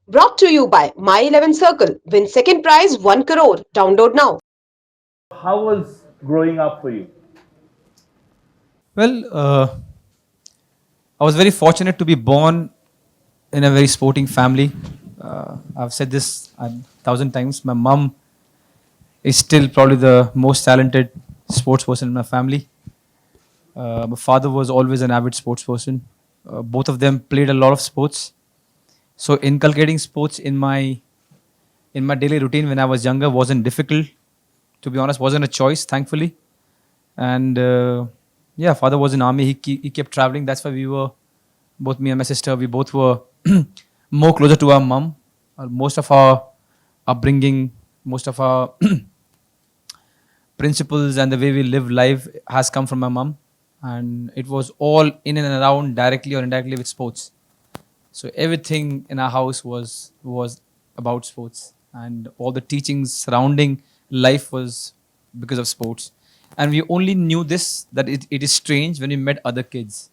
Brought to you by My 11 Circle. Win second prize 1 crore. Download now. How was growing up for you? Well, I was very fortunate to be born in a very sporting family. I've said this a thousand times. My mom is still probably the most talented sports person in my family. My father was always an avid sports person. Both of them played a lot of sports. So inculcating sports in my daily routine when I was younger wasn't difficult. To be honest, wasn't a choice, thankfully. And yeah, father was in army. He kept traveling. That's why we were both me and my sister. We both were more closer to our mom. Most of our upbringing, most of our principles and the way we live life has come from my mom, and it was all in and around directly or indirectly with sports. So everything in our house was about sports, and all the teachings surrounding life was because of sports. And we only knew this that it is strange when we met other kids.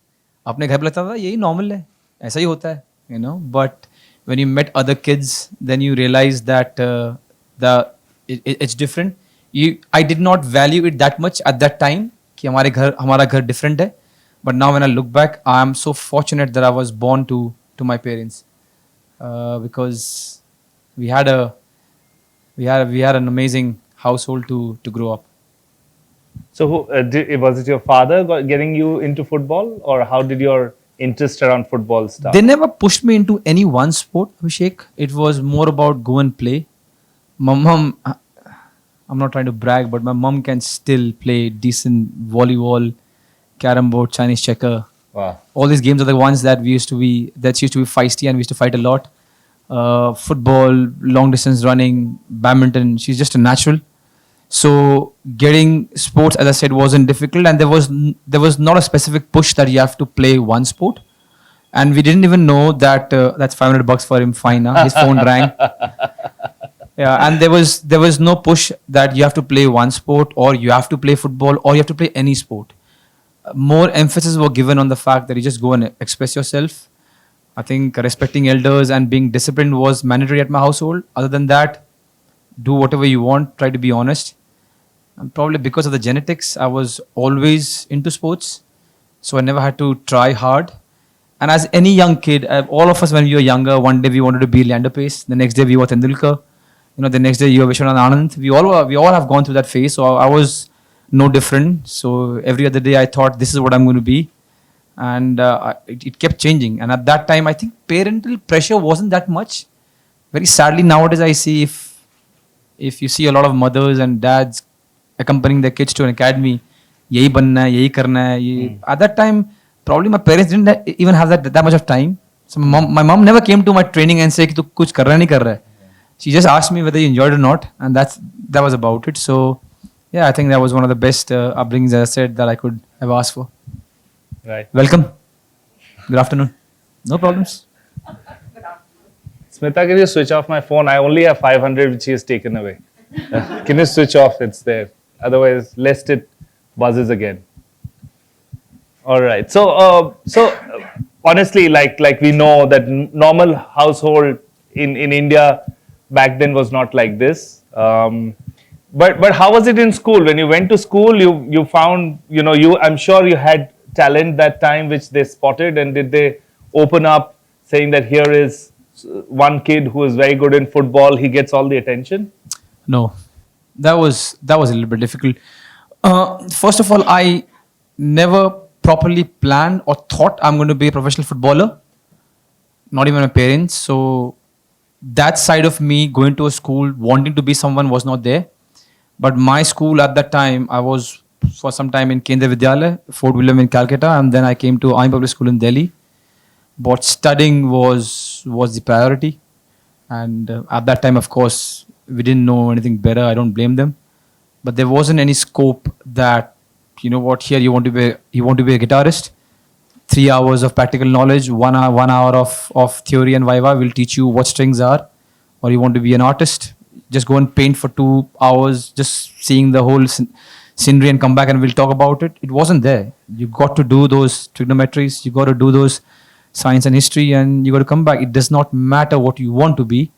अपने घर पे लगता था यही normal है, ऐसा ही होता है, you know. But when you met other kids, then you realize that it's different. I did not value it that much at that time कि हमारा घर different है. But now when I look back, I am so fortunate that I was born to my parents, because we had an amazing household to grow up. So, was it your father getting you into football, or how did your interest around football start? They never pushed me into any one sport, Abhishek. It was more about go and play. My mom, I'm not trying to brag, but my mom can still play decent volleyball, carom board, Chinese checker. Wow. All these games are the ones that used to be feisty, and we used to fight a lot. Football, long distance running, badminton. She's just a natural. So getting sports, as I said, wasn't difficult, and there was not a specific push that you have to play one sport. And we didn't even know that that's $500 for him. Fine, huh? His phone rang. Yeah, and there was no push that you have to play one sport, or you have to play football, or you have to play any sport. More emphasis were given on the fact that you just go and express yourself. I think respecting elders and being disciplined was mandatory at my household. Other than that, do whatever you want. Try to be honest. And probably because of the genetics, I was always into sports, so I never had to try hard. And as any young kid, all of us when we were younger, one day we wanted to be Leander Pace. The next day we were Tendulkar. The next day you were Vishwanath Anand. We all have gone through that phase. So I was no different. So every other day I thought this is what I'm going to be, and it kept changing. And at that time, I think parental pressure wasn't that much. Very sadly, nowadays I see if you see a lot of mothers and dads accompanying their kids to an academy, यही बनना है, यही करना है, ये. At that time, probably my parents didn't even have that much of time. So my mom never came to my training and said कि तू कुछ कर रहा है नहीं कर रहा है. She just asked me whether you enjoyed it or not, and that was about it. So yeah, I think that was one of the best upbringings, as I said, that I could have asked for. Right. Welcome. Good afternoon. No problems. Smita, can you switch off my phone? I only have 500, which he has taken away. Can you switch off? It's there. Otherwise, lest it buzzes again. All right. So honestly, like we know that normal household in India back then was not like this. But how was it in school? When you went to school, you found I'm sure you had talent that time which they spotted, and did they open up saying that here is one kid who is very good in football, he gets all the attention? No, that was a little bit difficult. First of all, I never properly planned or thought I'm going to be a professional footballer. Not even my parents. So that side of me going to a school wanting to be someone was not there. But my school at that time, I was for some time in Kendra Vidyalaya, Fort William in Calcutta, and then I came to Ain Public School in Delhi. But studying was the priority, and at that time, of course, we didn't know anything better. I don't blame them, but there wasn't any scope that here you want to be a guitarist. 3 hours of practical knowledge, 1 hour of theory and viva will teach you what strings are. Or you want to be an artist, just go and paint for 2 hours, just seeing the whole scenery and come back and we'll talk about it. It wasn't there. You got to do those trigonometries. You got to do those science and history, and you got to come back. It does not matter what you want to be,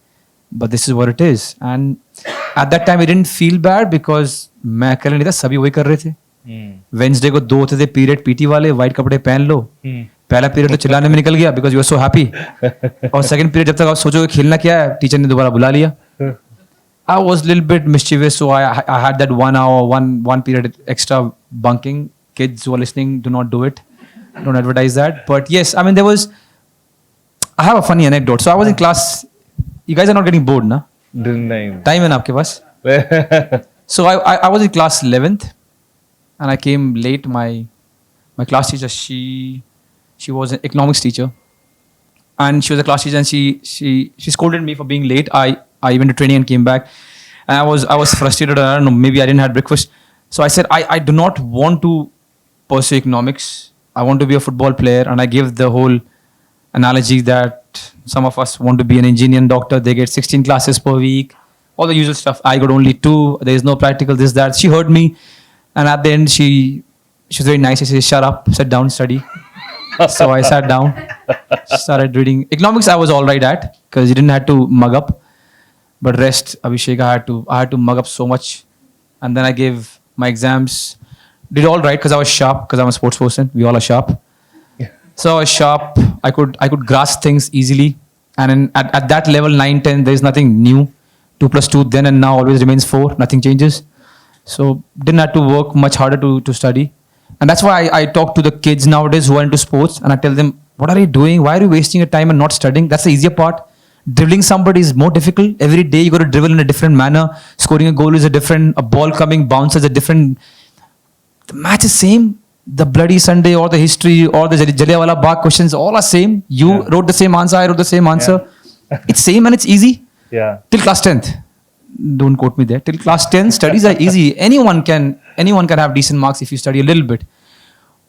but this is what it is. And at that time, I didn't feel bad because मैं अकेला नहीं था, सभी वही कर रहे थे. Wednesday को 2 होते थे पीरियड पीटी वाले, व्हाइट कपड़े पहन लो. पहला पीरियड तो चिल्लाने में निकल गया because you are so happy. और सेकंड पीरियड जब तक आप सोचोगे खेलना क्या है, टीचर ने दोबारा बुला लिया. I was a little bit mischievous, so I had that 1 hour, one period extra bunking. Kids who are listening, do not do it. Don't advertise that. But yes, I mean I have a funny anecdote. So I was in class. You guys are not getting bored, na? Didn't. Time in आपके पास. So I was in class 11th, and I came late. My class teacher, she was an economics teacher, and she was a class teacher, and she scolded me for being late. I went to training and came back, and I was frustrated. I don't know, maybe I didn't have breakfast. So I said, I do not want to pursue economics. I want to be a football player. And I gave the whole analogy that some of us want to be an engineer and doctor. They get 16 classes per week, all the usual stuff. I got only 2. There is no practical, this, that. She heard me. And at the end, she was very nice. She said, shut up, sit down, study. So I sat down, started reading. Economics I was all right at because you didn't have to mug up. But rest, Abhishek, I had to mug up so much. And then I gave my exams. Did all right because I was sharp, because I'm a sports person. We all are sharp. So I was sharp. I could grasp things easily. And at that level, 9, 10, there is nothing new. 2 plus 2 then and now always remains 4. Nothing changes. So didn't have to work much harder to study. And that's why I talk to the kids nowadays who are into sports. And I tell them, what are you doing? Why are you wasting your time and not studying? That's the easier part. Dribbling somebody is more difficult. Every day you got to dribble in a different manner. Scoring a goal is a ball coming, bounce is a different. The match is same. The bloody Sunday or the history or the Jallianwala Bagh questions all are same. You wrote the same answer, I wrote the same answer. It's same and it's easy. Yeah. Till class 10th. Don't quote me there. Till class 10, studies are easy. Anyone can have decent marks if you study a little bit.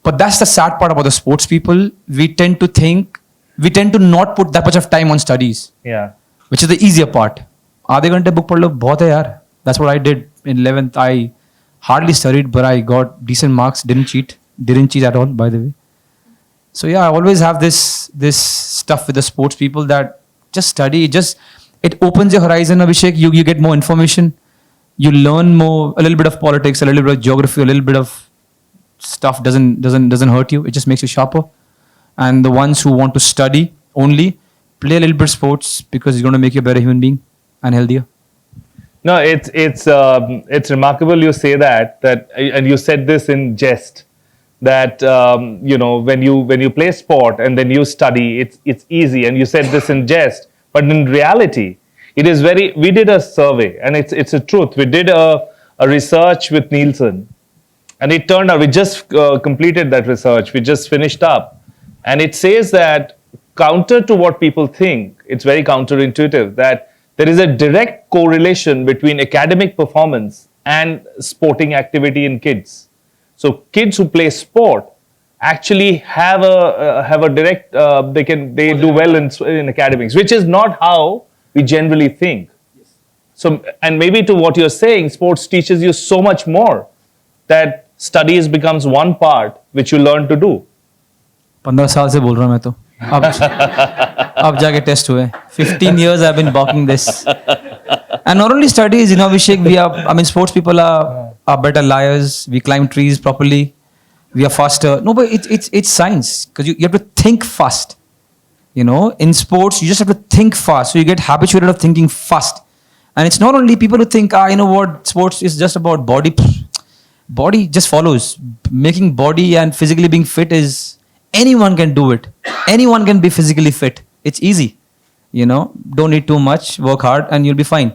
But that's the sad part about the sports people. We tend to not put that much of time on studies. Yeah. Which is the easier part. आधे घंटे book पढ़ लो बहुत है यार. That's what I did in 11th. I hardly studied, but I got decent marks. Didn't cheat at all, by the way. So yeah, I always have this stuff with the sports people that just study. It opens your horizon, Abhishek. You get more information. You learn more. A little bit of politics, a little bit of geography, a little bit of stuff doesn't hurt you. It just makes you sharper. And the ones who want to study only, play a little bit of sports because it's going to make you a better human being and healthier. No, it's remarkable you say that, and you said this in jest, that when you play sport and then you study, it's easy, and you said this in jest, but in reality, it is very. We did a survey, and it's a truth. We did a research with Nielsen, and it turned out we just completed that research. We just finished up. And it says that, counter to what people think, it's very counterintuitive, that there is a direct correlation between academic performance and sporting activity in kids. So kids who play sport actually have a direct, they do well in academics, which is not how we generally think. So, and maybe to what you're saying, sports teaches you so much more, that studies becomes one part which you learn to do. 15 साल से बोल रहा हूँ मैं तो अब जाके test हुए. 15 years I've been barking this. And not only studies, Abhishek, sports people are better liars. We climb trees properly. We are faster. No, but it's science, because you have to think fast. In sports, you just have to think fast. So you get habituated of thinking fast. And it's not only people who think, sports is just about body. Body just follows. Making body and physically being fit is... Anyone can do it. Anyone can be physically fit. It's easy. Don't eat too much, work hard, and you'll be fine.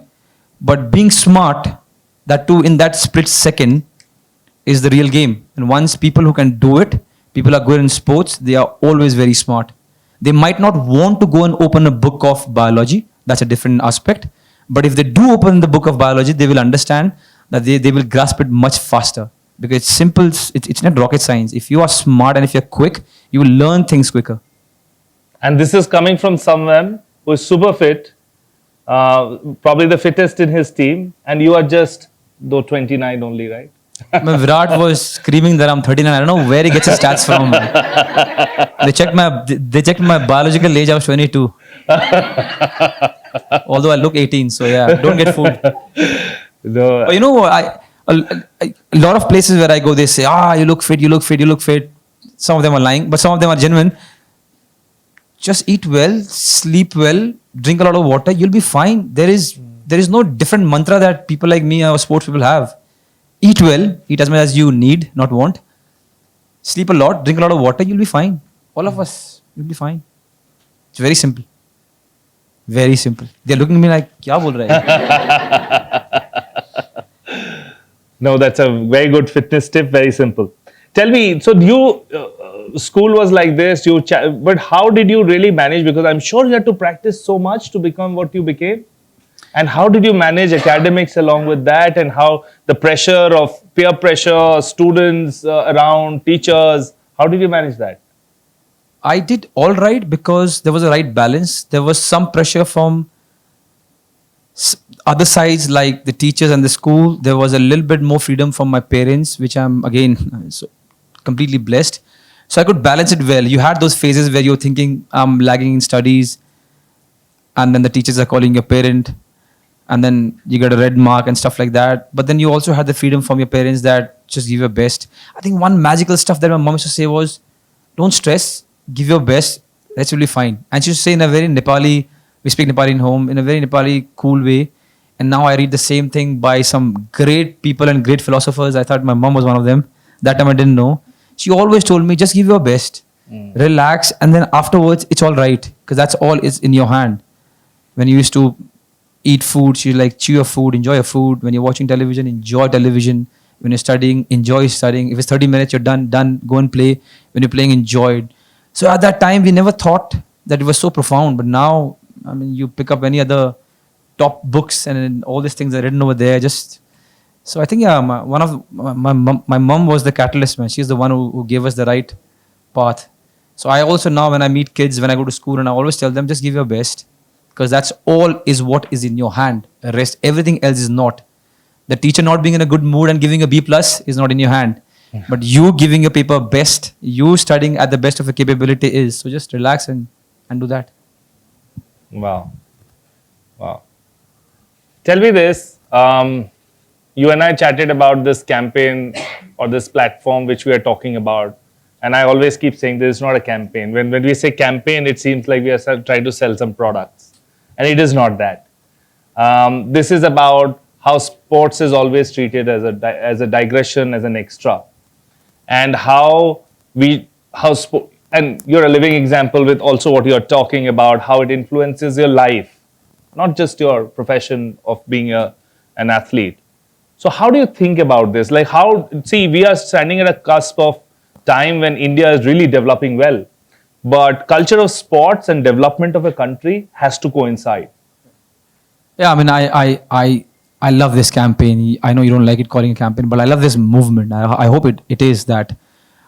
But being smart, that too in that split second, is the real game. And once people who can do it, people are good in sports, they are always very smart. They might not want to go and open a book of biology. That's a different aspect. But if they do open the book of biology, they will understand that they will grasp it much faster. Because it's simple, it's not rocket science. If you are smart and if you're quick, you will learn things quicker. And this is coming from someone who is super fit, probably the fittest in his team, and you are just, though 29 only, right? Virat was screaming that I'm 39. I don't know where he gets his stats from. They checked my biological age. I was 22. Although I look 18, so yeah, don't get fooled. No. But you know what? A lot of places where I go, they say, you look fit, you look fit, you look fit. Some of them are lying, but some of them are genuine. Just eat well, sleep well, drink a lot of water, you'll be fine. There is no different mantra that people like me or sports people have. Eat well, eat as much as you need, not want. Sleep a lot, drink a lot of water, you'll be fine. All of us, you'll be fine. It's very simple. Very simple. They're looking at me like, kya bol raha hai? No, that's a very good fitness tip. Very simple. Tell me, so school was like this, but how did you really manage? Because I'm sure you had to practice so much to become what you became. And how did you manage academics along with that? And how the pressure of peer pressure, students around, teachers, how did you manage that? I did all right because there was a right balance. There was some pressure from other sides like the teachers and the school. There was a little bit more freedom from my parents, which I'm again so completely blessed. So I could balance it well. You had those phases where you're thinking I'm lagging in studies, and then the teachers are calling your parent, and then you get a red mark and stuff like that. But then you also had the freedom from your parents that just give your best. I think one magical stuff that my mom used to say was, don't stress, give your best, that's really fine. And she used to say in a very Nepali, we speak Nepali in home, in a very Nepali cool way. And now I read the same thing by some great people and great philosophers. I thought my mom was one of them. That time I didn't know. She always told me, just give your best, relax, and then afterwards it's all right, because that's all is in your hand. When you used to eat food, she like chew your food, enjoy your food. When you're watching television, enjoy television. When you're studying, enjoy studying. If it's 30 minutes, you're done, go and play. When you're playing, enjoy it. So at that time, we never thought that it was so profound. But now, I mean, you pick up any other top books and all these things are written over there. So I think, yeah, my mom was the catalyst, man. She's the one who gave us the right path. So I also now, when I meet kids, when I go to school, and I always tell them, just give your best. Because that's all is what is in your hand. The rest, everything else is not. The teacher not being in a good mood and giving a B plus is not in your hand. But you giving your paper best, you studying at the best of your capability is. So just relax and do that. Wow. Tell me this. You and I chatted about this campaign or this platform which we are talking about. And I always keep saying this is not a campaign. When we say campaign, it seems like we are trying to sell some products. And it is not that. This is about how sports is always treated as a digression, as an extra. And and you're a living example with also what you're talking about, how it influences your life, not just your profession of being an athlete. So how do you think about this? Like we are standing at a cusp of time when India is really developing well, but culture of sports and development of a country has to coincide. Yeah, I mean, I love this campaign. I know you don't like it calling a campaign, but I love this movement. I hope it is that.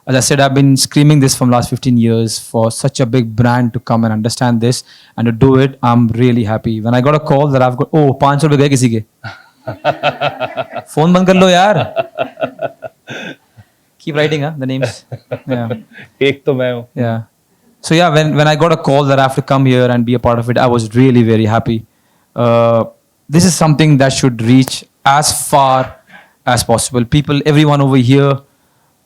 As I said, I've been screaming this from last 15 years for such a big brand to come and understand this and to do it. I'm really happy. When I got a call that I've got, 500 rupees gaye kisi ke. Phone band kar lo yaar. Keep writing, the names. Yeah. Ek to main hu. Yeah. So yeah, when I got a call that I have to come here and be a part of it, I was really very happy. This is something that should reach as far as possible. People, everyone over here,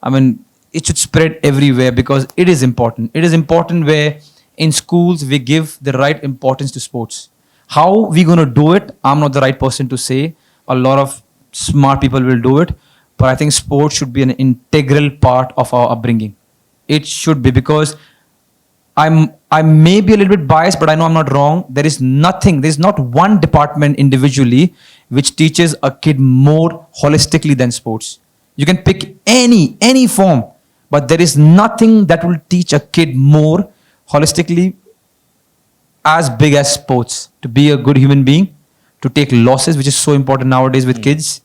I mean, it should spread everywhere because it is important. It is important where in schools we give the right importance to sports. How we going to do it, I'm not the right person to say. A lot of smart people will do it. But I think sports should be an integral part of our upbringing. It should be, because I may be a little bit biased, but I know I'm not wrong. There's not one department individually which teaches a kid more holistically than sports. You can pick any form, but there is nothing that will teach a kid more holistically as big as sports. To be a good human being, to take losses, which is so important nowadays with kids,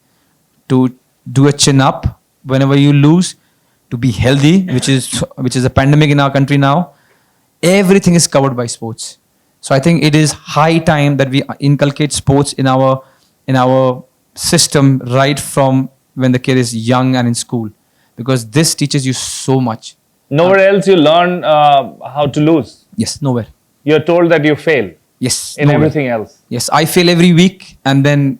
to do a chin up whenever you lose, to be healthy, which is a pandemic in our country now. Everything is covered by sports. So I think it is high time that we inculcate sports in our system right from when the kid is young and in school, because this teaches you so much. Nowhere else you learn how to lose. Yes, nowhere. You're told that you fail Yes, in nowhere. everything else. Yes, I fail every week and then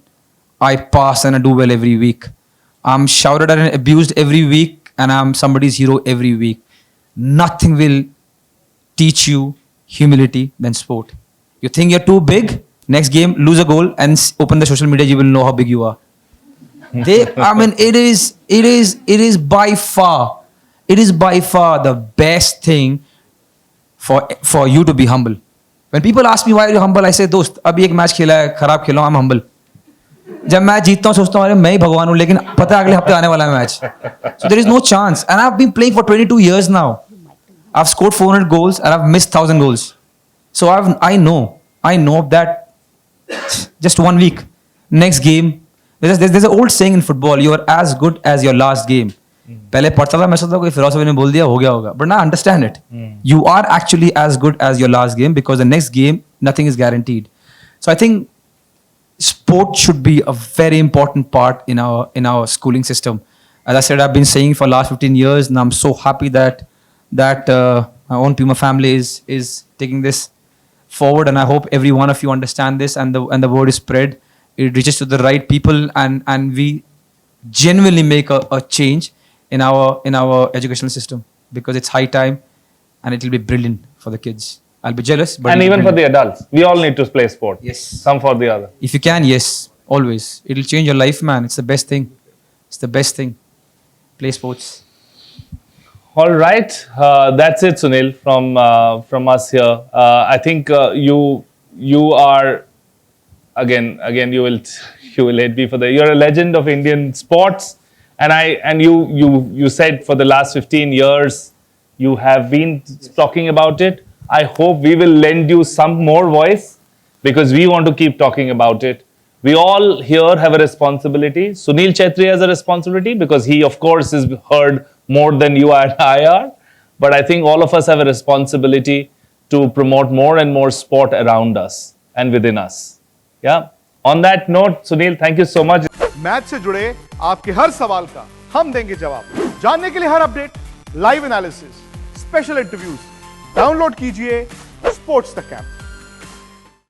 I pass and I do well every week. I'm shouted at and abused every week and I'm somebody's hero every week. Nothing will teach you humility than sport. You think you're too big, next game, lose a goal and open the social media, you will know how big you are. It is by far the best thing for you to be humble. When people ask me why are you humble, I say, दोस्त अभी एक match खेला है, खराब खेला हूं, I'm humble. जब match जीतता हूं सोचता हूं अरे मैं ही भगवान हूं, लेकिन पता है अगले हफ्ते आने वाला है match. So there is no chance, and I've been playing for 22 years now. I've scored 400 goals and I've missed 1,000 goals. So I know that just 1 week, next game. There's an old saying in football: you are as good as your last game. पहले पढ़ता था मैं सोचता कोई philosophy ने बोल दिया हो गया होगा, but now I understand it. You are actually as good as your last game because the next game nothing is guaranteed. So I think sport should be a very important part in our schooling system. As I said, I've been saying for the last 15 years, and I'm so happy that my own Puma family is taking this forward, and I hope every one of you understand this and the word is spread. It reaches to the right people, and we genuinely make a change in our educational system, because it's high time and it will be brilliant for the kids. I'll be jealous, but And even for the adults, we all need to play sport. Yes. Some for the other. If you can, yes, always. It'll change your life, man. It's the best thing. It's the best thing. Play sports. All right, that's it, Sunil, from us here. I think you are again you will hate me for that. You're a legend of Indian sports, and you said for the last 15 years you have been talking about it. I hope we will lend you some more voice, because we want to keep talking about it. We all here have a responsibility. Sunil Chhetri has a responsibility because he, of course, is heard more than you and I are. But I think all of us have a responsibility to promote more and more sport around us and within us. Yeah. On that note, Sunil, thank you so much. Match से जुड़े आपके हर सवाल का हम देंगे जवाब. जानने के लिए हर update, live analysis, special interviews, download कीजिए स्पोर्ट्स तक ऐप.